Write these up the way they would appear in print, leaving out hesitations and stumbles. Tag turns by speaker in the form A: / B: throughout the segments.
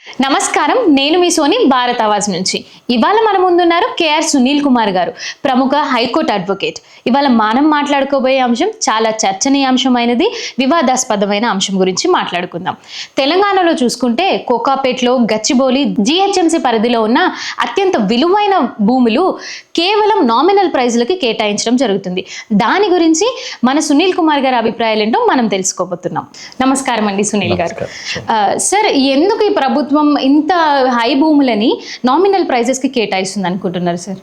A: నమస్కారం, నేను మీ సోని భారత్ ఆవాజ్ నుంచి. ఇవాళ మన ముందున్నారు కేఆర్ సునీల్ కుమార్ గారు, ప్రముఖ హైకోర్టు అడ్వకేట్. ఇవాళ మనం మాట్లాడుకోబోయే అంశం చాలా చర్చనీయాంశమైనది, వివాదాస్పదమైన అంశం గురించి మాట్లాడుకుందాం. తెలంగాణలో చూసుకుంటే కోకాపేట్లో, గచ్చిబౌలి, జిహెచ్ఎంసీ పరిధిలో ఉన్న అత్యంత విలువైన భూములు కేవలం నామినల్ ప్రైజ్లకి కేటాయించడం జరుగుతుంది. దాని గురించి మన సునీల్ కుమార్ గారి అభిప్రాయాలు ఏంటో మనం తెలుసుకోబోతున్నాం. నమస్కారం అండి సునీల్ గారు. సార్, ఎందుకు ఈ ప్రభుత్వం ఇంత హై భూములని నామినల్ ప్రైజెస్ కి కేటాయిస్తుంది అనుకుంటున్నారు సార్?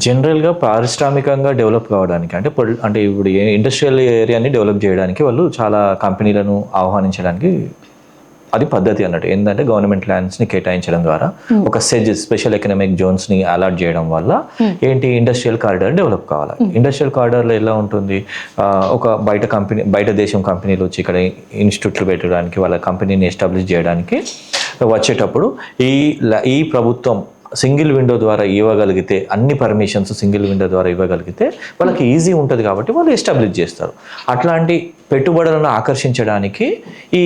B: జనరల్గా పారిశ్రామికంగా డెవలప్ కావడానికి అంటే ఇప్పుడు ఇండస్ట్రియల్ ఏరియాని డెవలప్ చేయడానికి వాళ్ళు చాలా కంపెనీలను ఆహ్వానించడానికి అది పద్ధతి అన్నట్టు. ఏంటంటే గవర్నమెంట్ ల్యాండ్స్ని కేటాయించడం ద్వారా ఒక స్పెషల్ ఎకనామిక్ జోన్స్ని అలాట్ చేయడం వల్ల ఏంటి, ఇండస్ట్రియల్ కారిడార్ డెవలప్ కావాలి. ఇండస్ట్రియల్ కారిడార్లో ఎలా ఉంటుంది, ఒక బయట దేశం కంపెనీలు వచ్చి ఇక్కడ ఇన్స్టిట్యూట్లు పెట్టడానికి, వాళ్ళ కంపెనీని ఎస్టాబ్లిష్ చేయడానికి వచ్చేటప్పుడు ఈ ప్రభుత్వం సింగిల్ విండో ద్వారా ఇవ్వగలిగితే, అన్ని పర్మిషన్స్ సింగిల్ విండో ద్వారా ఇవ్వగలిగితే వాళ్ళకి ఈజీ ఉంటుంది కాబట్టి వాళ్ళు ఎస్టాబ్లిష్ చేస్తారు. అట్లాంటి పెట్టుబడులను ఆకర్షించడానికి ఈ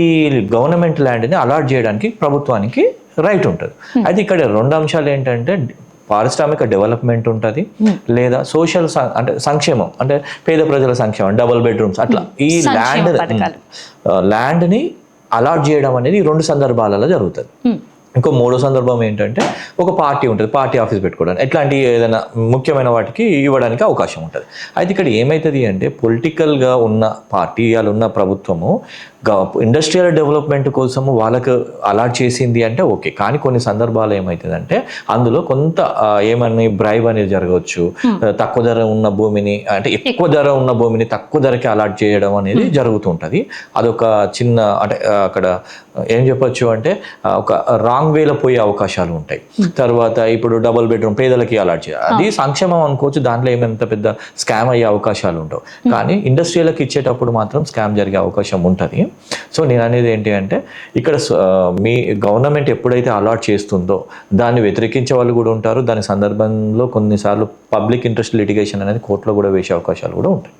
B: గవర్నమెంట్ ల్యాండ్ని అలాట్ చేయడానికి ప్రభుత్వానికి రైట్ ఉంటుంది. అయితే ఇక్కడ రెండు అంశాలు ఏంటంటే, పారిశ్రామిక డెవలప్మెంట్ ఉంటుంది, లేదా సోషల్ అంటే సంక్షేమం, అంటే పేద ప్రజల సంక్షేమం, డబుల్ బెడ్రూమ్స్, అట్లా ఈ ల్యాండ్ని అలాట్ చేయడం అనేది ఈ రెండు సందర్భాలలో జరుగుతుంది. ఇంకో మూడో సందర్భం ఏంటంటే, ఒక పార్టీ ఉంటుంది, పార్టీ ఆఫీస్ పెట్టుకోవడానికి, ఇట్లాంటి ఏదైనా ముఖ్యమైన వాటికి ఇవ్వడానికి అవకాశం ఉంటుంది. అయితే ఇక్కడ ఏమవుతుంది అంటే, పొలిటికల్గా ఉన్న పార్టీ, వాళ్ళు ఉన్న ప్రభుత్వము ఇండస్ట్రియల్ డెవలప్మెంట్ కోసము వాళ్ళకు అలాట్ చేసింది అంటే ఓకే. కానీ కొన్ని సందర్భాలు ఏమవుతుందంటే, అందులో కొంత ఏమని బ్రైబ్ అనేది జరగవచ్చు. తక్కువ ధర ఉన్న భూమిని, అంటే ఎక్కువ ధర ఉన్న భూమిని తక్కువ ధరకి అలాట్ చేయడం అనేది జరుగుతుంటుంది. అదొక చిన్న, అంటే అక్కడ ఏం చెప్పొచ్చు అంటే, ఒక రాంగ్ వేలో పోయే అవకాశాలు ఉంటాయి. తర్వాత ఇప్పుడు డబుల్ బెడ్రూమ్ పేదలకి అలాట్ చేయాలి, అది సంక్షేమం అనుకోవచ్చు, దాంట్లో ఏమంత పెద్ద స్కామ్ అయ్యే అవకాశాలు ఉండవు. కానీ ఇండస్ట్రియల్కి ఇచ్చేటప్పుడు మాత్రం స్కామ్ జరిగే అవకాశం ఉంటుంది. సో నేను అనేది ఏంటి అంటే, ఇక్కడ మీ గవర్నమెంట్ ఎప్పుడైతే అలాట్ చేస్తుందో దాన్ని వ్యతిరేకించే వాళ్ళు కూడా ఉంటారు. దాని సందర్భంలో కొన్నిసార్లు పబ్లిక్ ఇంట్రెస్ట్ లిటిగేషన్ అనేది కోర్టులో కూడా వేసే అవకాశాలు కూడా ఉంటాయి.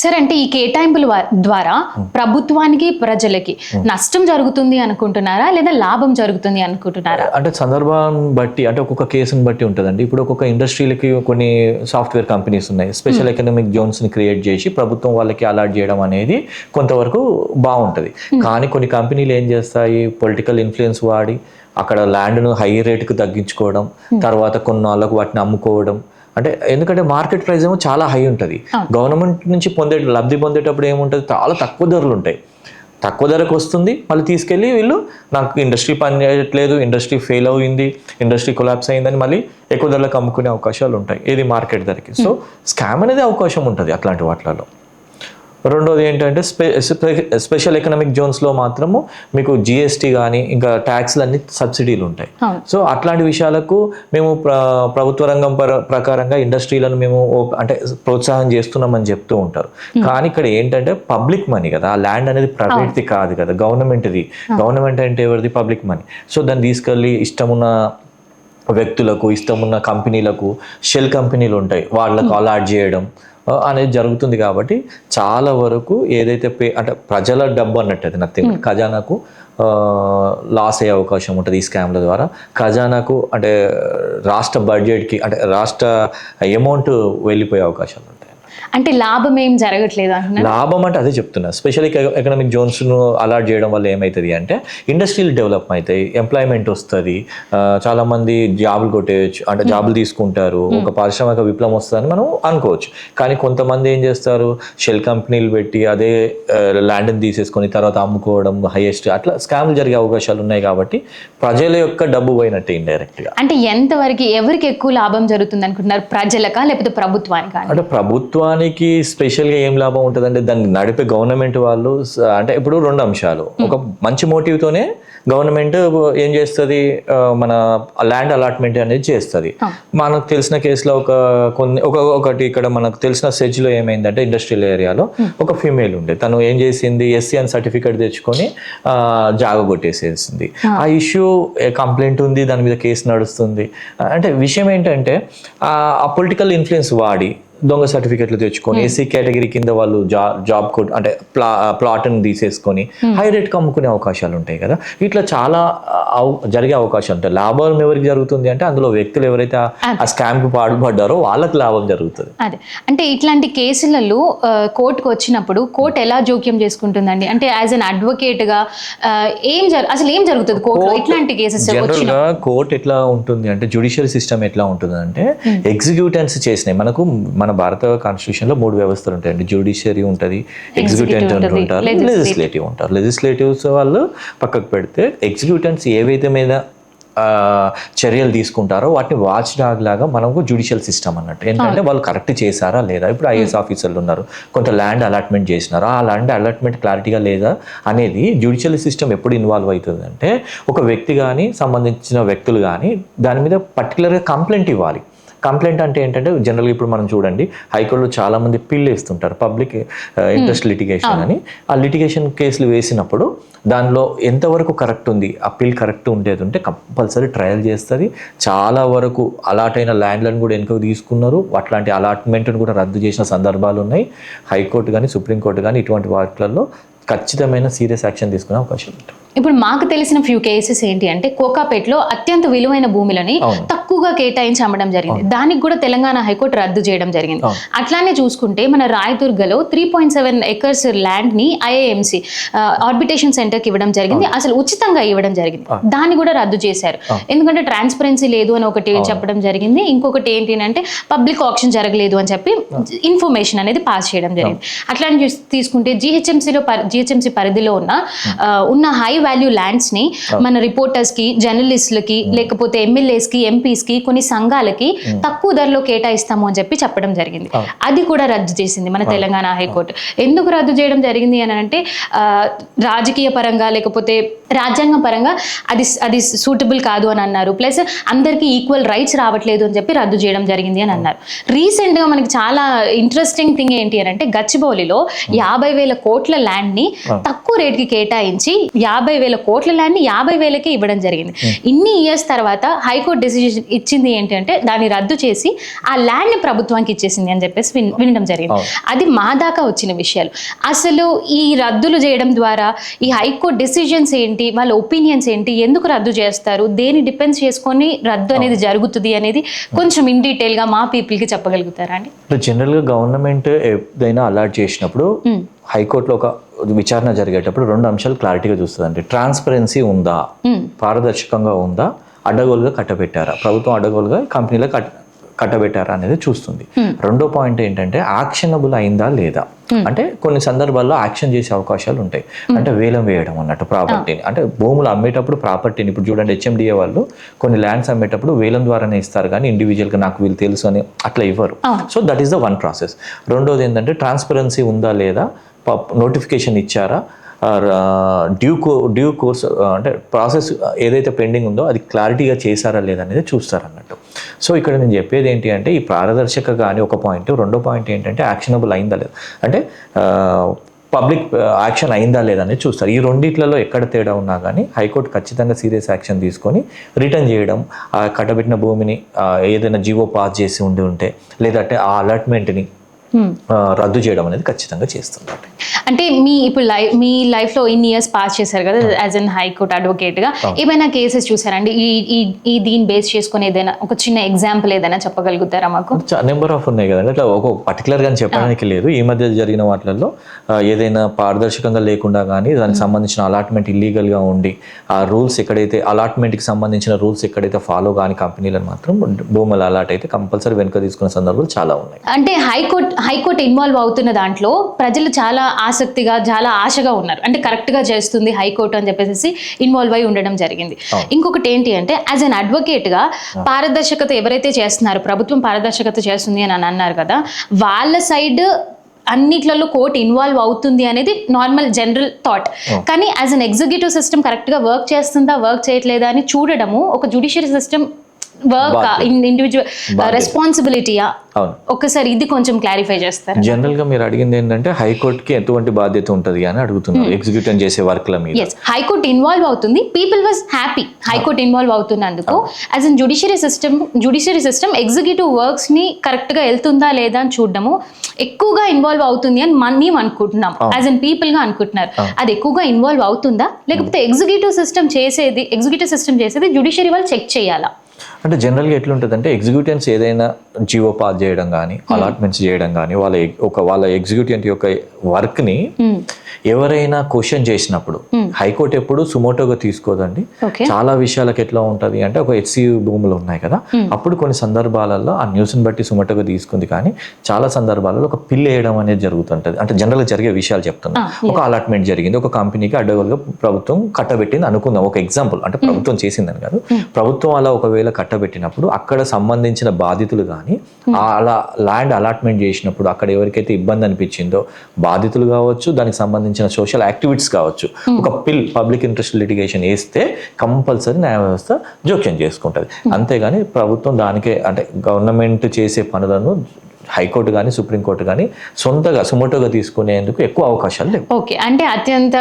A: సార్, అంటే ఈ కేటాయింపుల ద్వారా ప్రభుత్వానికి, ప్రజలకి నష్టం జరుగుతుంది అనుకుంటున్నారా, లేదా లాభం జరుగుతుంది అనుకుంటున్నారా?
B: అంటే సందర్భాన్ని బట్టి, అంటే ఒక్కొక్క కేసుని బట్టి ఉంటుందండి. ఇప్పుడు ఒక్కొక్క ఇండస్ట్రీలకి కొన్ని సాఫ్ట్వేర్ కంపెనీస్ ఉన్నాయి, స్పెషల్ ఎకనామిక్ జోన్స్ని క్రియేట్ చేసి ప్రభుత్వం వాళ్ళకి అలాట్ చేయడం అనేది కొంతవరకు బాగుంటుంది. కానీ కొన్ని కంపెనీలు ఏం చేస్తాయి, పొలిటికల్ ఇన్ఫ్లుయెన్స్ వాడి అక్కడ ల్యాండ్ను హై రేటుకు తగ్గించుకోవడం, తర్వాత కొన్ని వాళ్ళకు వాటిని అమ్ముకోవడం. అంటే ఎందుకంటే మార్కెట్ ప్రైస్ ఏమో చాలా హై ఉంటుంది, గవర్నమెంట్ నుంచి లబ్ధి పొందేటప్పుడు ఏముంటుంది, చాలా తక్కువ ధరలు ఉంటాయి. తక్కువ ధరకు వస్తుంది, మళ్ళీ తీసుకెళ్ళి వీళ్ళు నాకు ఇండస్ట్రీ పని చేయట్లేదు, ఇండస్ట్రీ ఫెయిల్ అయింది, ఇండస్ట్రీ కొలాప్స్ అయిందని మళ్ళీ ఎక్కువ ధరలకు అమ్ముకునే అవకాశాలు ఉంటాయి, ఇది మార్కెట్ ధరకి. సో స్కామ్ అనేది అవకాశం ఉంటుంది అట్లాంటి వాటిలలో. రెండోది ఏంటంటే, స్పెషల్ ఎకనామిక్ జోన్స్లో మాత్రము మీకు జిఎస్టీ కానీ ఇంకా ట్యాక్స్లు అన్ని సబ్సిడీలు ఉంటాయి. సో అట్లాంటి విషయాలకు మేము ప్రభుత్వ రంగం ప్రకారంగా ఇండస్ట్రీలను మేము అంటే ప్రోత్సాహం చేస్తున్నామని చెప్తూ ఉంటారు. కానీ ఇక్కడ ఏంటంటే పబ్లిక్ మనీ కదా, ఆ ల్యాండ్ అనేది ప్రైవేట్ది కాదు కదా, గవర్నమెంట్ది. గవర్నమెంట్ అంటే ఎవరిది, పబ్లిక్ మనీ. సో దాన్ని తీసుకెళ్ళి ఇష్టమున్న వ్యక్తులకు, ఇష్టమున్న కంపెనీలకు, షెల్ కంపెనీలు ఉంటాయి, వాళ్ళకు అలాట్ చేయడం అనేది జరుగుతుంది. కాబట్టి చాలా వరకు ఏదైతే అంటే ప్రజల డబ్బు అన్నట్టు, అది నథింగ్, ఖజానాకు లాస్ అయ్యే అవకాశం ఉంటుంది ఈ స్కామ్ల ద్వారా. ఖజానాకు అంటే రాష్ట్ర బడ్జెట్కి, అంటే రాష్ట్ర అమౌంట్ వెళ్ళిపోయే అవకాశాలు ఉంటాయి.
A: అంటే లాభం ఏం జరగట్లేదు అంటున్నారు?
B: లాభం అంటే అదే చెప్తున్నా, స్పెషల్ ఎకనామిక్ జోన్స్ను అలాట్ చేయడం వల్ల ఏమవుతుంది అంటే, ఇండస్ట్రియల్ డెవలప్ అవుతాయి, ఎంప్లాయ్మెంట్ వస్తుంది, చాలామంది జాబులు కొట్టేయచ్చు, అంటే జాబులు తీసుకుంటారు, ఒక పారిశ్రామిక విప్లవం వస్తుందని మనం అనుకోవచ్చు. కానీ కొంతమంది ఏం చేస్తారు, షెల్ కంపెనీలు పెట్టి అదే ల్యాండ్ని తీసేసుకొని తర్వాత అమ్ముకోవడం, హైయెస్ట్, అట్లా స్కామ్లు జరిగే అవకాశాలు ఉన్నాయి. కాబట్టి ప్రజల యొక్క డబ్బు పోయినట్టే ఇండైరెక్ట్గా.
A: అంటే ఎంతవరకు, ఎవరికి ఎక్కువ లాభం జరుగుతుంది అనుకుంటున్నారు, ప్రజలకా లేకపోతే ప్రభుత్వానికా?
B: అంటే ప్రభుత్వానికి స్పెషల్గా ఏం లాభం ఉంటుందంటే, దాన్ని నడిపే గవర్నమెంట్ వాళ్ళు, అంటే ఇప్పుడు రెండు అంశాలు, ఒక మంచి మోటివ్తోనే గవర్నమెంట్ ఏం చేస్తుంది, మన ల్యాండ్ అలాట్మెంట్ అనేది చేస్తుంది. మనకు తెలిసిన కేసులో ఒకటి ఇక్కడ మనకు తెలిసిన సెజ్లో ఏమైందంటే, ఇండస్ట్రియల్ ఏరియాలో ఒక ఫీమేల్ ఉండే, తను ఏం చేసింది, ఎస్సీ అని సర్టిఫికేట్ తెచ్చుకొని జాగ కొట్టేసేసింది. ఆ ఇష్యూ కంప్లైంట్ ఉంది, దాని మీద కేసు నడుస్తుంది. అంటే విషయం ఏంటంటే, ఆ పొలిటికల్ ఇన్ఫ్లుయెన్స్ వాడి దొంగ సర్టిఫికెట్లు తెచ్చుకొని ఎస్సీ కేటగిరీ కింద వాళ్ళు జాబ్ కోడ్ అంటే ప్లాట్ని తీసేసుకొని హై రేట్కి అమ్ముకునే అవకాశాలు ఉంటాయి కదా. ఇట్లా చాలా జరిగే అవకాశాలు ఉంటాయి. లాభం ఎవరికి జరుగుతుంది అంటే అందులో వ్యక్తులు ఎవరైతే ఆ స్కామ్కి పాల్పడ్డారో వాళ్ళకి లాభం జరుగుతుంది.
A: అదే అంటే ఇట్లాంటి కేసులలో కోర్టుకు వచ్చినప్పుడు కోర్టు ఎలా జోక్యం చేసుకుంటుందండి? అంటే యాజ్ అన్ అడ్వకేట్గా అసలు ఏం జరుగుతుంది కోర్టులో ఇట్లాంటి కేసెస్?
B: జనరల్గా కోర్టు ఎట్లా ఉంటుంది అంటే జ్యుడిషియల్ సిస్టమ్ ఎట్లా ఉంటుంది అంటే ఎగ్జిక్యూటెన్స్ చేసినాయి. మనకు మన భారత కాన్స్టిట్యూషన్ లో 3 వ్యవస్థలు ఉంటాయండి. జ్యుడిషియరీ ఉంటుంది, ఎగ్జిక్యూటెంట్ ఉంటారు, లెజిస్లేటివ్ ఉంటారు. లెజిస్లేటివ్స్ వాళ్ళు పక్కకు పెడితే ఎగ్జిక్యూటెంట్స్ ఏవైతే మీద చర్యలు తీసుకుంటారో వాటిని వాచ్ డాగ్ లాగా మనకు జ్యుడిషియల్ సిస్టమ్ అన్నట్టు. ఏంటంటే వాళ్ళు కరెక్ట్ చేశారా లేదా. ఇప్పుడు ఐఏఎస్ ఆఫీసర్లు ఉన్నారు, కొంత ల్యాండ్ అలాట్మెంట్ చేసినారు, ఆ ల్యాండ్ అలాట్మెంట్ క్లారిటీగా లేదా అనేది జ్యుడిషియల్ సిస్టమ్ ఎప్పుడు ఇన్వాల్వ్ అవుతుంది అంటే ఒక వ్యక్తి కానీ సంబంధించిన వ్యక్తులు కానీ దాని మీద పర్టికులర్గా కంప్లైంట్ ఇవ్వాలి. కంప్లైంట్ అంటే ఏంటంటే జనరల్గా ఇప్పుడు మనం చూడండి హైకోర్టులో చాలా మంది పిల్ వేస్తుంటారు, పబ్లిక్ ఇంట్రెస్ట్ లిటిగేషన్ అని. ఆ లిటిగేషన్ కేసులు వేసినప్పుడు దానిలో ఎంతవరకు కరెక్ట్ ఉంది, ఆ పిల్ కరెక్ట్ ఉండేది ఉంటే కంపల్సరీ ట్రయల్ చేస్తుంది. చాలా వరకు అలాట్ అయిన ల్యాండ్లను కూడా వెనుకకు తీసుకున్నారు, అట్లాంటి అలాట్మెంట్ను కూడా రద్దు చేసిన సందర్భాలు ఉన్నాయి. హైకోర్టు కానీ సుప్రీంకోర్టు కానీ ఇటువంటి వాటిలలో ఖచ్చితమైన సీరియస్ యాక్షన్ తీసుకునే అవకాశం ఉంటుంది.
A: ఇప్పుడు మాకు తెలిసిన ఫ్యూ కేసెస్ ఏంటి అంటే కోకాపేటలో అత్యంత విలువైన భూములని తక్కువగా కేటాయించి అమ్మడం జరిగింది. దానికి కూడా తెలంగాణ హైకోర్టు రద్దు చేయడం జరిగింది. అట్లానే చూసుకుంటే మన రాయదుర్గలో 3.7 acres ల్యాండ్ ని ఐఐఎంసి ఆర్బిటేషన్ సెంటర్ కి ఇవ్వడం జరిగింది. అసలు ఉచితంగా ఇవ్వడం జరిగింది, దాన్ని కూడా రద్దు చేశారు. ఎందుకంటే ట్రాన్స్పరెన్సీ లేదు అని ఒకటి చెప్పడం జరిగింది. ఇంకొకటి ఏంటి అంటే పబ్లిక్ ఆప్షన్ జరగలేదు అని చెప్పి ఇన్ఫర్మేషన్ అనేది పాస్ చేయడం జరిగింది. అట్లానే తీసుకుంటే జిహెచ్ఎంసీ పరిధిలో ఉన్న హై వాల్యూ ల్యాండ్స్ ని మన రిపోర్టర్స్ కి, జర్నలిస్టులకి, లేకపోతే ఎమ్మెల్యేస్ కి, ఎంపీస్ కి, కొన్ని సంఘాలకి తక్కువ ధరలో కేటాయిస్తాము అని చెప్పి చెప్పడం జరిగింది. అది కూడా రద్దు చేసింది మన తెలంగాణ హైకోర్టు. ఎందుకు రద్దు చేయడం జరిగింది అని అంటే రాజకీయ పరంగా లేకపోతే రాజ్యాంగం పరంగా అది సూటబుల్ కాదు అని అన్నారు. ప్లస్ అందరికీ ఈక్వల్ రైట్స్ రావట్లేదు అని చెప్పి రద్దు చేయడం జరిగింది అని అన్నారు. రీసెంట్ గా మనకి చాలా ఇంట్రెస్టింగ్ థింగ్ ఏంటి అని అంటే గచ్చిబౌలిలో 50,000 కోట్ల ల్యాండ్ ని తక్కువ రేట్ కి కేటాయించి 50,000 కోట్ల ల్యాండ్ ని 50,000కే ఇవ్వడం జరిగింది. ఇన్ని ఇయర్స్ తర్వాత హైకోర్టు డెసిషన్ ఇచ్చింది ఏంటి అంటే దాన్ని రద్దు చేసి ఆ ల్యాండ్ ని ప్రభుత్వానికి ఇచ్చేసింది అని చెప్పేసి వినడం జరిగింది. అది మా దాకా వచ్చిన విషయాలు. అసలు ఈ రద్దులు చేయడం ద్వారా ఈ హైకోర్టు డెసిషన్స్ ఏంటి, వాళ్ళ ఒపీనియన్స్ ఏంటి, ఎందుకు రద్దు చేస్తారు, దేని డిపెండ్స్ చేసుకొని రద్దు అనేది జరుగుతుంది అనేది కొంచెం ఇన్ డీటెయిల్ గా మా పీపుల్ కి చెప్పగలుగుతారా అండి?
B: జనరల్ గా గవర్నమెంట్ ఏదైనా అలాట్ చేసినప్పుడు హైకోర్టులో ఒక విచారణ జరిగేటప్పుడు 2 అంశాలు క్లారిటీగా చూస్తుందండి. ట్రాన్స్పరెన్సీ ఉందా, పారదర్శకంగా ఉందా, అడ్డగోలుగా కట్టబెట్టారా, ప్రభుత్వం అడ్డగోలుగా కంపెనీలో కట్టబెట్టారా అనేది చూస్తుంది. రెండో పాయింట్ ఏంటంటే యాక్షనబుల్ అయిందా లేదా. అంటే కొన్ని సందర్భాల్లో యాక్షన్ చేసే అవకాశాలు ఉంటాయి. అంటే వేలం వేయడం అన్నట్టు ప్రాపర్టీని, అంటే భూములు అమ్మేటప్పుడు ప్రాపర్టీని ఇప్పుడు చూడండి హెచ్ఎండిఏ వాళ్ళు కొన్ని ల్యాండ్స్ అమ్మేటప్పుడు వేలం ద్వారానే ఇస్తారు కానీ ఇండివిజువల్గా నాకు వీళ్ళు తెలుసు అని అట్లా ఇవ్వరు. So that is the one process. రెండోది ఏంటంటే ట్రాన్స్పరెన్సీ ఉందా లేదా, నోటిఫికేషన్ ఇచ్చారా, డ్యూ కోర్స్ అంటే ప్రాసెస్ ఏదైతే పెండింగ్ ఉందో అది క్లారిటీగా చేశారా లేదా అనేది చూస్తారు అన్నట్టు. సో ఇక్కడ నేను చెప్పేది ఏంటి అంటే ఈ పారదర్శక కానీ ఒక పాయింట్, రెండో పాయింట్ ఏంటంటే యాక్షనబుల్ అయిందా లేదా, అంటే పబ్లిక్ యాక్షన్ అయిందా లేదా అనేది చూస్తారు. ఈ రెండిట్లలో ఎక్కడ తేడా ఉన్నా కానీ హైకోర్టు ఖచ్చితంగా సీరియస్ యాక్షన్ తీసుకొని రిటర్న్ చేయడం, ఆ కట్టబెట్టిన భూమిని ఏదైనా జీవో పాస్ చేసి ఉంటే లేదంటే ఆ అలాట్మెంట్ని రద్దు చేయడం అనేది ఖచ్చితంగా చేస్తున్నారు.
A: అంటే మీ లైఫ్లో ఇన్ని ఇయర్స్ పాస్ చేశారు కదా యాజ్ అన్ హైకోర్టు అడ్వకేట్గా, ఏమైనా కేసెస్ చూసారండి ఈ దీన్ని బేస్ చేసుకుని ఏదైనా ఒక చిన్న ఎగ్జాంపుల్ ఏదైనా చెప్పగలుగుతారా మాకు?
B: నెంబర్ ఆఫ్ ఉన్నాయి కదండి, అట్లా ఒక పర్టికులర్గా చెప్పడానికి లేదు. ఈ మధ్య జరిగిన వాటిల్లో ఏదైనా పారదర్శకంగా లేకుండా కానీ దానికి సంబంధించిన అలాట్మెంట్ ఇల్లీగల్గా ఉండి ఆ రూల్స్ ఎక్కడైతే అలాట్మెంట్కి సంబంధించిన రూల్స్ ఎక్కడైతే ఫాలో కాని కంపెనీలను మాత్రం భూములు అలాట్ అయితే కంపల్సరీ వెనుక తీసుకునే సందర్భాలు చాలా ఉన్నాయి.
A: అంటే హైకోర్టు ఇన్వాల్వ్ అవుతున్న దాంట్లో ప్రజలు చాలా ఆసక్తిగా చాలా ఆశగా ఉన్నారు. అంటే కరెక్ట్గా చేస్తుంది హైకోర్టు అని చెప్పేసి ఇన్వాల్వ్ అయి ఉండడం జరిగింది. ఇంకొకటి ఏంటి అంటే యాజ్ అన్ అడ్వకేట్గా పారదర్శకత ఎవరైతే చేస్తున్నారో ప్రభుత్వం పారదర్శకత చేస్తుంది అని అన్నారు కదా, వాళ్ళ సైడ్ అన్నిట్లలో కోర్టు ఇన్వాల్వ్ అవుతుంది అనేది నార్మల్ జనరల్ థాట్. కానీ యాజ్ అన్ ఎగ్జిక్యూటివ్ సిస్టమ్ కరెక్ట్గా వర్క్ చేస్తుందా వర్క్ చేయట్లేదా అని చూడడము ఒక జ్యుడిషియరీ సిస్టమ్ వర్క్ ఇండివిజువల్ రెస్పాన్సిబిలిటీయా?
B: అవును.
A: ఒక్కసారి ఇది కొంచెం క్లారిఫై చేస్తారు.
B: జనరల్ గా మీరు అడిగింది ఏంటంటే హైకోర్టుకి ఎటువంటి బాధ్యత ఉంటుంది అని అడుగుతున్నారు ఎగ్జిక్యూటివ్ చేసే వర్క్ల మీద.
A: హైకోర్టు ఇన్వాల్వ్ అవుతుంది, people was happy high court involve అవుతున్నందుకు. As in judiciary system executive works ని కరెక్ట్ గా వెళ్తుందా లేదా అని చూడడము ఎక్కువగా ఇన్వాల్వ్ అవుతుంది అని మేము అనుకుంటున్నాం, యాజ్ ఇన్ పీపుల్ గా అనుకుంటున్నారు. అది ఎక్కువగా ఇన్వాల్వ్ అవుతుందా, లేకపోతే ఎగ్జిక్యూటివ్ సిస్టమ్ చేసేది జుడిషియరీ వాళ్ళు చెక్ చేయాలా?
B: అంటే జనరల్గా ఎట్లుంటుందంటే ఎగ్జిక్యూటివ్స్ ఏదైనా జీవో పాస్ చేయడం కానీ అలాట్మెంట్స్ చేయడం కానీ వాళ్ళ ఎగ్జిక్యూటివ్ యొక్క వర్క్ని ఎవరైనా క్వశ్చన్ చేసినప్పుడు హైకోర్టు ఎప్పుడు సుమోటోగా తీసుకోదండి. చాలా విషయాలకు ఎట్లా ఉంటుంది అంటే ఒక HCU భూములు ఉన్నాయి కదా, అప్పుడు కొన్ని సందర్భాలలో ఆ న్యూస్ని బట్టి సుమోటోగా తీసుకుంది. కానీ చాలా సందర్భాలలో ఒక పిల్ వేయడం అనేది జరుగుతుంటుంది. అంటే జనరల్గా జరిగే విషయాలు చెప్తున్నా. ఒక అలాట్మెంట్ జరిగింది, ఒక కంపెనీకి అడ్డగోలుగా ప్రభుత్వం కట్టబెట్టింది అనుకుందాం, ఒక ఎగ్జాంపుల్. అంటే ప్రభుత్వం చేసిందని కాదు, ప్రభుత్వం అలా ఒకవేళ కట్టబెట్టినప్పుడు అక్కడ సంబంధించిన బాధితులు కానీ అలా ల్యాండ్ అలాట్మెంట్ చేసినప్పుడు అక్కడ ఎవరికైతే ఇబ్బంది అనిపించిందో బాధితులు కావచ్చు, దానికి సంబంధించిన సోషల్ యాక్టివిటీస్ కావచ్చు, ఒక పిల్ పబ్లిక్ ఇంట్రెస్ట్ లిటిగేషన్ వేస్తే కంపల్సరీ న్యాయ వ్యవస్థ జోక్యం చేసుకుంటుంది. అంతేగాని ప్రభుత్వం దానికే అంటే గవర్నమెంట్ చేసే పనులను హైకోర్టు కానీ సుప్రీంకోర్టు కానీ సొంతగా సుమోటోగా తీసుకునేందుకు ఎక్కువ అవకాశాలు లేవు.
A: ఓకే, అంటే అత్యంత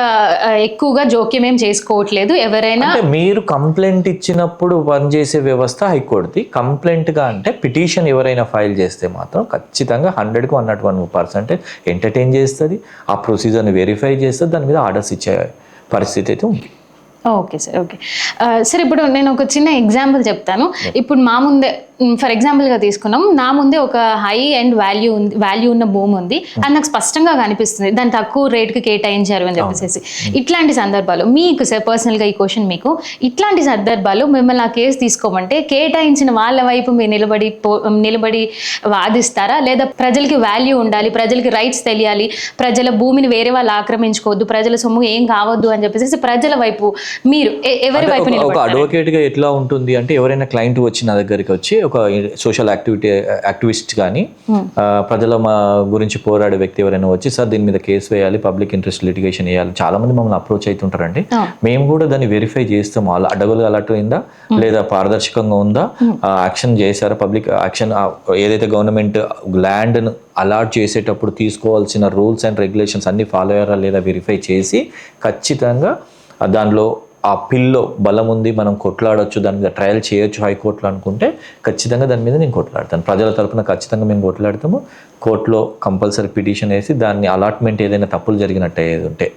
A: ఎక్కువగా జోక్యం ఏం చేసుకోవట్లేదు. ఎవరైనా
B: అంటే మీరు కంప్లైంట్ ఇచ్చినప్పుడు పనిచేసే వ్యవస్థ హైకోర్టుది. కంప్లైంట్గా అంటే పిటిషన్ ఎవరైనా ఫైల్ చేస్తే మాత్రం ఖచ్చితంగా 100కు 101% ఎంటర్టైన్ చేస్తుంది, ఆ ప్రొసీజర్ని వెరిఫై చేస్తుంది, దాని మీద ఆర్డర్స్ ఇచ్చే పరిస్థితి అయితే ఉంది.
A: Okay sir, okay sir. ఇప్పుడు నేను ఒక చిన్న ఎగ్జాంపుల్ చెప్తాను. ఇప్పుడు మా ముందే ఫర్ ఎగ్జాంపుల్గా తీసుకున్నాం, నా ముందే ఒక హై అండ్ వాల్యూ ఉన్న భూమి ఉంది, అది నాకు స్పష్టంగా కనిపిస్తుంది, దాన్ని తక్కువ రేట్కి కేటాయించారు అని చెప్పేసి. ఇట్లాంటి సందర్భాలు మీకు సార్ పర్సనల్గా ఈ క్వశ్చన్ మీకు, ఇట్లాంటి సందర్భాలు మిమ్మల్ని ఆ కేసు తీసుకోమంటే కేటాయించిన వాళ్ళ వైపు మీరు నిలబడి వాదిస్తారా, లేదా ప్రజలకి వాల్యూ ఉండాలి, ప్రజలకి రైట్స్ తెలియాలి, ప్రజల భూమిని వేరే వాళ్ళు ఆక్రమించుకోవద్దు, ప్రజల సొమ్ము ఏం కావద్దు అని చెప్పేసి ప్రజల వైపు మీరు ఎవరి వైపు నిలబడతారు?
B: ఒక అడ్వకేట్గా ఎట్లా ఉంటుంది అంటే ఎవరైనా క్లయింట్ వచ్చి నా దగ్గరికి వచ్చి ఒక సోషల్ యాక్టివిస్ట్ కానీ ప్రజల గురించి పోరాడే వ్యక్తి ఎవరైనా వచ్చి సార్ దీని మీద కేసు వేయాలి, పబ్లిక్ ఇంట్రెస్ట్ లిటిగేషన్ వేయాలి, చాలా మంది మమ్మల్ని అప్రోచ్ అవుతుంటారండి. మేము కూడా దాన్ని వెరిఫై చేస్తాం, అడ్డగోలుగా అలర్ట్ అయిందా లేదా పారదర్శకంగా ఉందా, యాక్షన్ చేశారా, పబ్లిక్ యాక్షన్ ఏదైతే గవర్నమెంట్ ల్యాండ్ అలాట్ చేసేటప్పుడు తీసుకోవాల్సిన రూల్స్ అండ్ రెగ్యులేషన్స్ అన్ని ఫాలో అయ్యారా లేదా వెరిఫై చేసి ఖచ్చితంగా దానిలో ఆ పిల్లో బలం ఉంది, మనం కొట్లాడొచ్చు, దాని మీద ట్రయల్ చేయొచ్చు హైకోర్టులో అనుకుంటే ఖచ్చితంగా దాని మీద నేను కొట్లాడతాను. ప్రజల తరపున ఖచ్చితంగా మేము కొట్లాడతాము. కోర్టులో కంపల్సరీ పిటిషన్ వేసి దాన్ని అలాట్మెంట్ ఏదైనా తప్పులు జరిగినట్టు ఏది ఉంటే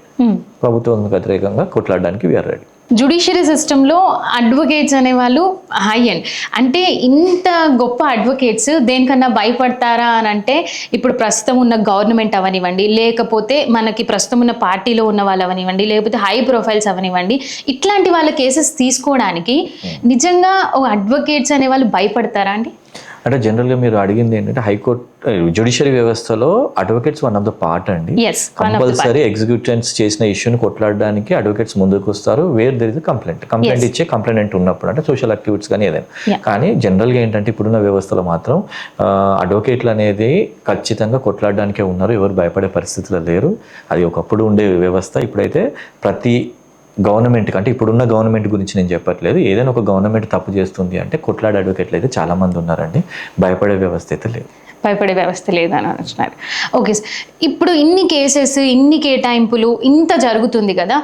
B: ప్రభుత్వం వ్యతిరేకంగా కొట్లాడడానికి వీఆర్ రెడీ.
A: జుడిషియరీ సిస్టంలో అడ్వకేట్స్ అనేవాళ్ళు హై అండ్, అంటే ఇంత గొప్ప అడ్వకేట్స్ దేనికన్నా భయపడతారా అని అంటే ఇప్పుడు ప్రస్తుతం ఉన్న గవర్నమెంట్ అవనివ్వండి, లేకపోతే మనకి ప్రస్తుతం ఉన్న పార్టీలో ఉన్న వాళ్ళు అవనివ్వండి, లేకపోతే హై ప్రొఫైల్స్ అవనివ్వండి, ఇట్లాంటి వాళ్ళ కేసెస్ తీసుకోవడానికి నిజంగా ఓ అడ్వకేట్స్ అనేవాళ్ళు భయపడతారా అండి?
B: అంటే జనరల్గా మీరు అడిగింది ఏంటంటే హైకోర్టు జ్యుడిషియరీ వ్యవస్థలో advocates one of the part అండి. కంపల్సరీ ఎగ్జిక్యూటివ్స్ చేసిన ఇష్యూని కొట్లాడడానికి అడ్వకేట్స్ ముందుకు వస్తారు. వేర్ దర్ ఇస్ కంప్లైంట్ ఇచ్చే కంప్లైంట్ ఉన్నప్పుడు అంటే సోషల్ యాక్టివిటీస్ కానీ ఏదైనా. కానీ జనరల్గా ఏంటంటే ఇప్పుడున్న వ్యవస్థలో మాత్రం అడ్వకేట్లు అనేది ఖచ్చితంగా కొట్లాడడానికే ఉన్నారు, ఎవరు భయపడే పరిస్థితుల్లో లేరు. అది ఒకప్పుడు ఉండే వ్యవస్థ. ఇప్పుడైతే ప్రతి గవర్నమెంట్కి అంటే ఇప్పుడున్న గవర్నమెంట్ గురించి నేను చెప్పట్లేదు, ఏదైనా ఒక గవర్నమెంట్ తప్పు చేస్తుంది అంటే కొట్లాడే అడ్వకేట్లు అయితే చాలా మంది ఉన్నారండి. భయపడే వ్యవస్థ అయితే లేదు.
A: భయపడే వ్యవస్థ లేదని అంటున్నారు. ఓకే సార్, ఇప్పుడు ఇన్ని కేసెస్, ఇన్ని కేటాయింపులు ఇంత జరుగుతుంది కదా,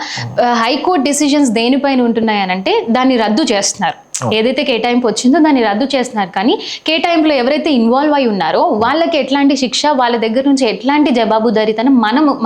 A: హైకోర్టు డిసిషన్స్ దేనిపైన ఉంటున్నాయి అని అంటే దాన్ని రద్దు చేస్తున్నారు. ఏదైతే కేటాయింపు వచ్చిందో దాన్ని రద్దు చేస్తున్నారు. కానీ కేటాయింపులో ఎవరైతే ఇన్వాల్వ్ అయి ఉన్నారో వాళ్ళకి ఎట్లాంటి శిక్ష, వాళ్ళ దగ్గర నుంచి ఎట్లాంటి జవాబుదారీతనం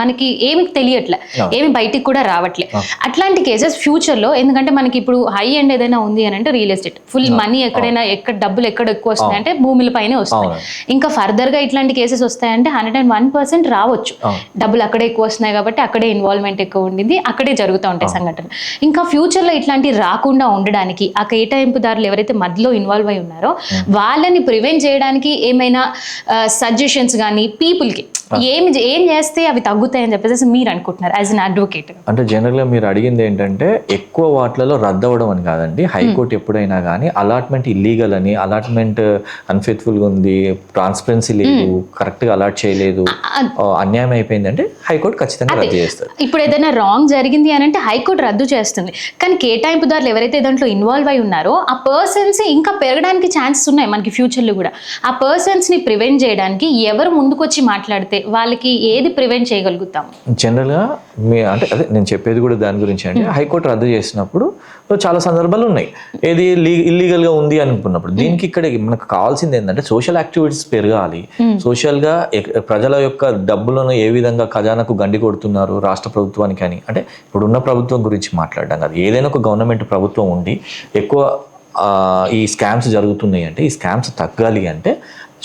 A: మనకి ఏమి తెలియట్లే, ఏమి బయటికి కూడా రావట్లే. అట్లాంటి కేసెస్ ఫ్యూచర్లో, ఎందుకంటే మనకి ఇప్పుడు హై అండ్ ఏదైనా ఉంది అని అంటే రియల్ ఎస్టేట్, ఫుల్ మనీ ఎక్కడైనా డబ్బులు ఎక్కడ ఎక్కువ వస్తాయి అంటే భూముల పైనే వస్తాయి. ఇంకా ఫర్దర్గా ఇట్లాంటి కేసెస్ వస్తాయంటే 101% రావచ్చు. డబ్బులు అక్కడే ఎక్కువ వస్తున్నాయి కాబట్టి అక్కడే ఇన్వాల్వ్మెంట్ ఎక్కువ ఉండింది, అక్కడే జరుగుతూ ఉంటాయి సంఘటనలు. ఇంకా ఫ్యూచర్లో ఇట్లాంటివి రాకుండా ఉండడానికి ఆ కేటాయింపుదారులు ఎవరైతే మధ్యలో ఇన్వాల్వ్ అయి ఉన్నారో వాళ్ళని ప్రివెంట్ చేయడానికి ఏమైనా సజెషన్స్ కానీ పీపుల్కి ఏం చేస్తే అవి తగ్గుతాయని చెప్పేసి మీరు అనుకుంటున్నారు యాజ్ అన్ అడ్వకేట్? అంటే
B: జనరల్గా మీరు అడిగింది ఏంటంటే ఎక్కువ వాటిలలో రద్దు అవ్వడం అని కాదండి. హైకోర్టు ఎప్పుడైనా కానీ అలాట్మెంట్ ఇల్లీగల్ అని, అలాట్మెంట్ అన్ఫెయిత్ఫుల్గా ఉంది, ట్రాన్స్పరెన్సీ లేదు, కరెక్ట్గా అలాట్ చేయలేదు, అన్యాయం అయిపోయింది అంటే హైకోర్టు ఖచ్చితంగా రద్దు చేస్తారు.
A: ఇప్పుడు ఏదైనా రాంగ్ జరిగింది అని అంటే హైకోర్టు రద్దు చేస్తుంది. కానీ కేటాయింపుదారులు ఎవరైతే దాంట్లో ఇన్వాల్వ్ అయి ఉన్నారో ఉన్నారో ఆ పర్సన్స్ ఇంకా పెరగడానికి ఛాన్సెస్ ఉన్నాయి మనకి ఫ్యూచర్లో కూడా. ఆ పర్సన్స్ని ప్రివెంట్ చేయడానికి ఎవరు ముందుకొచ్చి మాట్లాడితే వాళ్ళకి ఏది ప్రివెంట్ చేయగలుగుతాం?
B: జనరల్గా అంటే అదే నేను చెప్పేది కూడా దాని గురించి అండి. హైకోర్టు రద్దు చేసినప్పుడు చాలా సందర్భాలు ఉన్నాయి ఏది ఇల్లీగల్గా ఉంది అనుకున్నప్పుడు. దీనికి ఇక్కడ మనకు కావాల్సింది ఏంటంటే సోషల్ యాక్టివిటీస్ పెరగాలి. సోషల్గా ప్రజల యొక్క డబ్బులను ఏ విధంగా ఖజానాకు గండి కొడుతున్నారు రాష్ట్ర ప్రభుత్వానికి అని, అంటే ఇప్పుడున్న ప్రభుత్వం గురించి మాట్లాడడం కాదు, ఏదైనా ఒక గవర్నమెంట్ ప్రభుత్వం ఉండి ఎక్కువ ఈ స్కామ్స్ జరుగుతున్నాయి అంటే ఈ స్కామ్స్ తగ్గాలి అంటే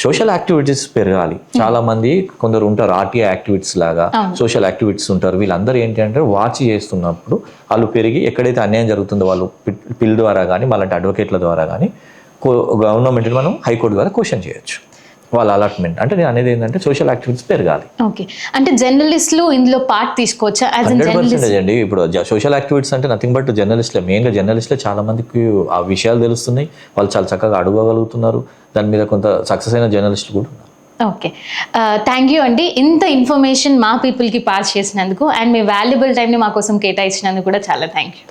B: సోషల్ యాక్టివిటీస్ పెరగాలి. చాలా మంది కొందరు ఉంటారు ఆర్టీఐ యాక్టివిటీస్ లాగా సోషల్ యాక్టివిటీస్ ఉంటారు. వీళ్ళందరూ ఏంటి అంటే వాచ్ చేస్తున్నప్పుడు వాళ్ళు పెరిగి ఎక్కడైతే అన్యాయం జరుగుతుందో వాళ్ళు పిల్ ద్వారా కానీ వాళ్ళంటి అడ్వకేట్ల ద్వారా కానీ గవర్నమెంట్ని మనం హైకోర్టు ద్వారా క్వశ్చన్ చేయొచ్చు వాళ్ళ అలాట్మెంట్. అంటే నేను అనేది ఏంటంటే సోషల్ యాక్టివిటీస్ పెరగాలి.
A: ఓకే, అంటే జర్నలిస్టులు ఇందులో పార్ట్ తీసుకోవచ్చా?
B: 100% అండి. ఇప్పుడు సోషల్ యాక్టివిటీస్ అంటే నథింగ్ బట్ జర్నలిస్ట్లే, మెయిన్గా జర్నలిస్ట్లే చాలా మందికి ఆ విషయాలు తెలుస్తున్నాయి, వాళ్ళు చాలా చక్కగా అడగగలుగుతున్నారు, దాని మీద కొంత సక్సెస్ అయిన జర్నలిస్టులు కూడా ఉన్నారు.
A: ఓకే, థ్యాంక్ యూ అండి. ఇంత ఇన్ఫర్మేషన్ మా పీపుల్కి పాస్ చేసినందుకు అండ్ మీ వాల్యుబుల్ టైంని మా కోసం కేటాయించినందుకు కూడా చాలా థ్యాంక్ యూ.